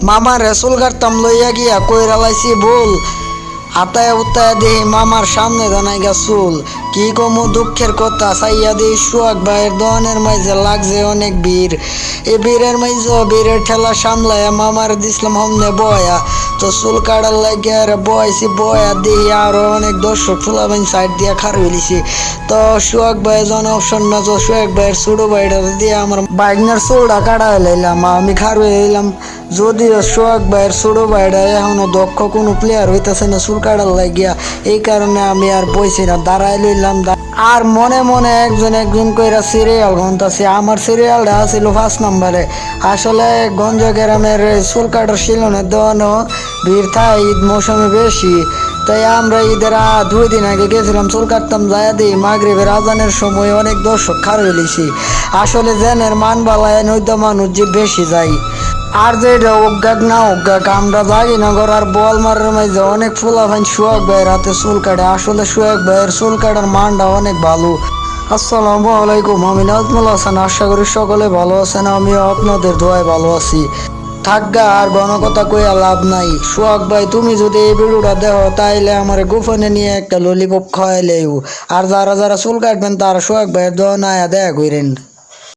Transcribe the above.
মামার চুল কাটতাম লইয়া গিয়া কইরা লাইছি বল, হাতায় উত্তায় দেহি মামার সামনে দানাই গা চুল। কি কমু দুঃখের কথা, চাইয়া দেই সোহাগ ভাইয়ের দহনের মাঝে লাগছে অনেক ভিড়। এ ভিড়ের মাঝে ভিড়ের ঠেলা সামলায়া মামার দিছিলাম হমনে বয়া। তো চুল কাটার লাগে আর বয়সি বয়া দেহি আরো অনেক দর্শক ফুলাবেন সাইড দিয়া খার হইলিছি। তো সোহাগ ভাই জন অপশন না, তো সোহাগ ভাইয়ের ছোট ভাইটা দিয়ে আমার বাইকনার চুলটা কাটা হইলাম, আমি খার হইলাম। যদিও সোহাগ ভাইয়ের ছোট ভাইটা এখনো দক্ষ কোনো প্লেয়ার হইতেছে না চুল কাটার লাগিয়া, এই কারণে আমি আর বইছি না, দাঁড়াই লইলাম। আর মনে মনে একজন একজন কইরা সিরিয়াল গন্তাছি। আমার সিরিয়ালটা ছিল 5 নম্বরে। আসলে গঞ্জ গ্রামের চুল কাটার শিলনের দেওয়ানো ভিড় থাকে ঈদ মৌসুমে বেশি। তাই আমরা ঈদের 2 দিন আগে গেছিলাম চুল কাটতাম, যায় দিই মাগরিবের আজানের সময় অনেক দর্শক খার হইলিছি। আসলে জেনের মান বালায় নৈদ্য মানুষ যে বেশি যায়। আর যেটা অজ্ঞাক না অজ্ঞাক আমরা জানি না আর বল মারার মাঝে অনেক ফুলাফাইন সোহাগ ভাইয়ের হাতে চুল কাটে। আসলে সোহাগ ভাইয়ের চুল কাটার মানটা অনেক ভালো। আসসালামু আলাইকুম, আমি নাজমুল হাসান। আশা করি সকলে ভালো আছেন, আমিও আপনাদের দোয়ায় ভালো আছি। থাকগা আর গণকথা কইয়া লাভ নাই। সোহাগ ভাই তুমি যদি এই ভিডিওটা দেখো তাইলে আমার গোপনে নিয়ে একটা ললিপপ খাওয়াইলেও। আর যারা যারা চুল কাটবেন তারা সোহাগ ভাইয়ের দোয়া নায়া দেখা করেন।